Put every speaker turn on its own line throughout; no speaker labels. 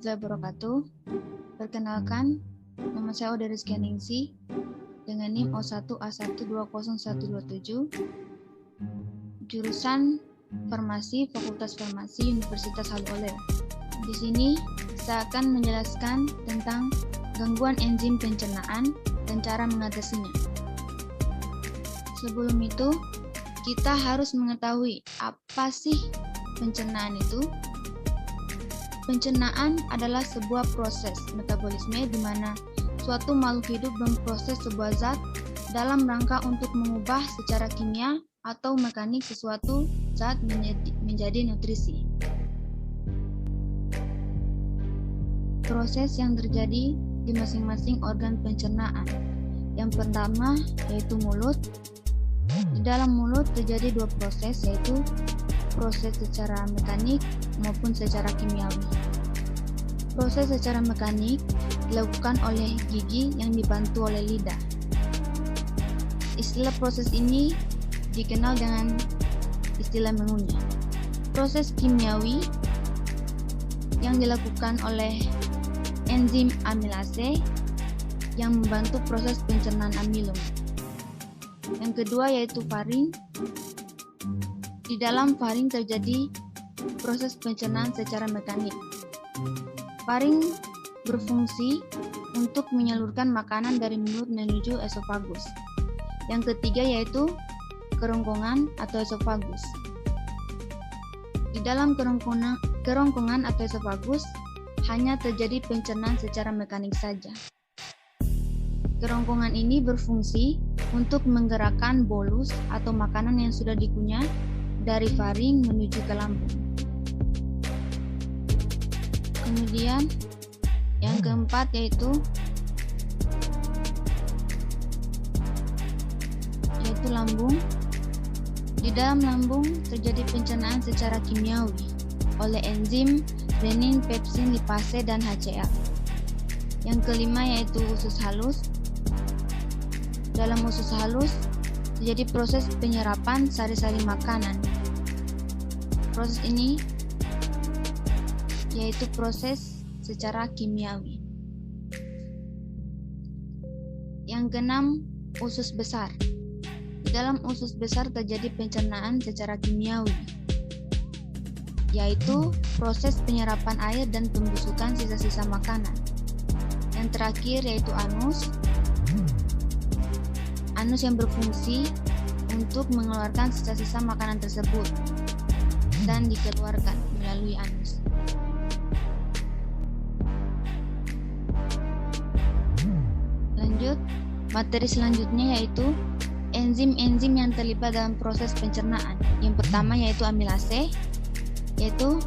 warahmatullahi wabarakatuh. Perkenalkan, nama saya Oda Rizky Ningsi dengan NIM O1A1201127, jurusan Farmasi, Fakultas Farmasi, Universitas Haluoleo. Di sini saya akan menjelaskan tentang gangguan enzim pencernaan dan cara mengatasinya. Sebelum itu, kita harus mengetahui apa sih pencernaan itu. Pencernaan adalah sebuah proses metabolisme di mana suatu makhluk hidup memproses sebuah zat dalam rangka untuk mengubah secara kimia atau mekanik sesuatu zat menjadi nutrisi. Proses yang terjadi di masing-masing organ pencernaan. Yang pertama yaitu mulut. Di dalam mulut terjadi dua proses, yaitu proses secara mekanik maupun secara kimiawi. Proses secara mekanik dilakukan oleh gigi yang dibantu oleh lidah. Istilah proses ini dikenal dengan istilah mengunyah. Proses kimiawi yang dilakukan oleh enzim amilase yang membantu proses pencernaan amilum. Yang kedua yaitu faring. Di dalam faring terjadi proses pencernaan secara mekanik. Faring berfungsi untuk menyalurkan makanan dari mulut menuju esofagus. Yang ketiga yaitu kerongkongan atau esofagus. Di dalam kerongkongan atau esofagus hanya terjadi pencernaan secara mekanik saja. Kerongkongan ini berfungsi untuk menggerakkan bolus atau makanan yang sudah dikunyah dari faring menuju ke lambung. Kemudian yang keempat yaitu lambung. Di dalam lambung terjadi pencernaan secara kimiawi oleh enzim renin, pepsin, lipase, dan HCl. Yang kelima yaitu usus halus. Dalam usus halus terjadi proses penyerapan sari-sari makanan. Proses ini yaitu proses secara kimiawi. Yang keenam, usus besar. Di dalam usus besar terjadi pencernaan secara kimiawi, yaitu proses penyerapan air dan pembusukan sisa-sisa makanan. Yang terakhir yaitu anus. Anus yang berfungsi untuk mengeluarkan sisa-sisa makanan tersebut dan dikeluarkan melalui anus. Lanjut, materi selanjutnya yaitu enzim-enzim yang terlibat dalam proses pencernaan. Yang pertama yaitu amilase, yaitu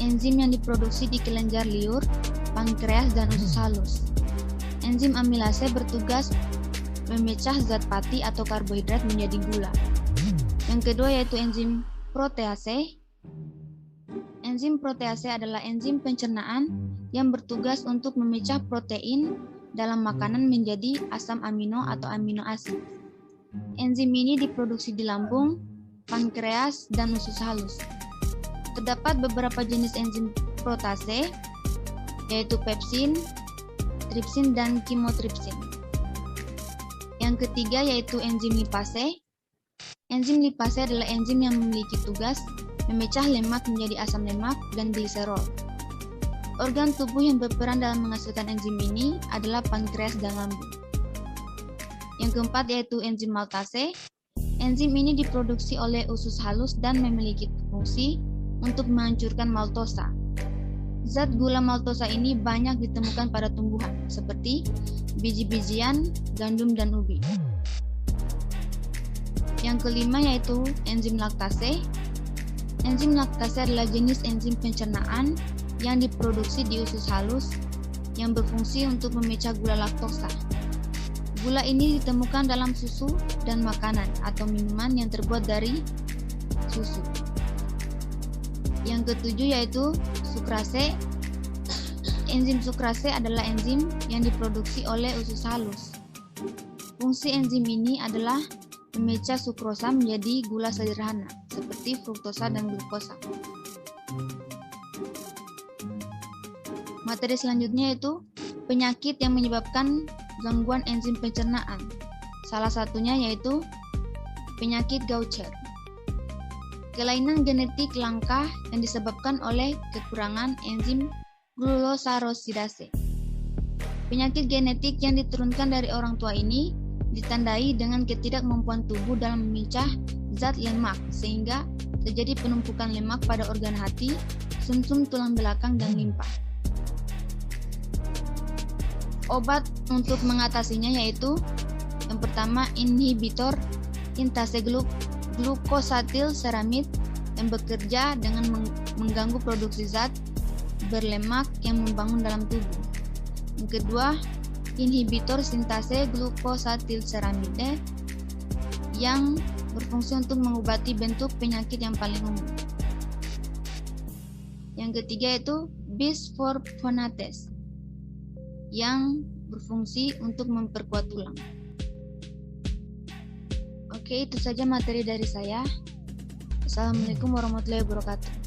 enzim yang diproduksi di kelenjar liur, pankreas, dan usus halus. Enzim amilase bertugas memecah zat pati atau karbohidrat menjadi gula. Yang kedua yaitu enzim protease. Enzim protease adalah enzim pencernaan yang bertugas untuk memecah protein dalam makanan menjadi asam amino atau amino asid. Enzim ini diproduksi di lambung, pankreas, dan usus halus. Terdapat beberapa jenis enzim protease, yaitu pepsin, tripsin, dan kimotripsin. Yang ketiga yaitu enzim lipase. Enzim lipase adalah enzim yang memiliki tugas memecah lemak menjadi asam lemak dan gliserol. Organ tubuh yang berperan dalam menghasilkan enzim ini adalah pankreas dan lambung. Yang keempat yaitu enzim maltase. Enzim ini diproduksi oleh usus halus dan memiliki fungsi untuk menghancurkan maltosa. Zat gula maltosa ini banyak ditemukan pada tumbuhan, seperti biji-bijian, gandum, dan ubi. Yang kelima yaitu enzim laktase. Enzim laktase adalah jenis enzim pencernaan yang diproduksi di usus halus yang berfungsi untuk memecah gula laktosa. Gula ini ditemukan dalam susu dan makanan atau minuman yang terbuat dari susu. Yang ketujuh yaitu sukrase. Enzim sukrase adalah enzim yang diproduksi oleh usus halus. Fungsi enzim ini adalah memecah sukrosa menjadi gula sederhana, seperti fruktosa dan glukosa. Materi selanjutnya yaitu penyakit yang menyebabkan gangguan enzim pencernaan. Salah satunya yaitu penyakit Gaucher. Kelainan genetik langka yang disebabkan oleh kekurangan enzim glukosarosidase. Penyakit genetik yang diturunkan dari orang tua ini ditandai dengan ketidakmampuan tubuh dalam memecah zat lemak sehingga terjadi penumpukan lemak pada organ hati, sumsum tulang belakang, dan limpa. Obat untuk mengatasinya yaitu yang pertama inhibitor sintase glukosatil-seramid yang bekerja dengan mengganggu produksi zat berlemak yang membangun dalam tubuh. Yang kedua, inhibitor sintase glukosatil-seramida yang berfungsi untuk mengobati bentuk penyakit yang paling umum. Yang ketiga yaitu bisphosphonates yang berfungsi untuk memperkuat tulang. Oke, itu saja materi dari saya. Assalamualaikum warahmatullahi wabarakatuh.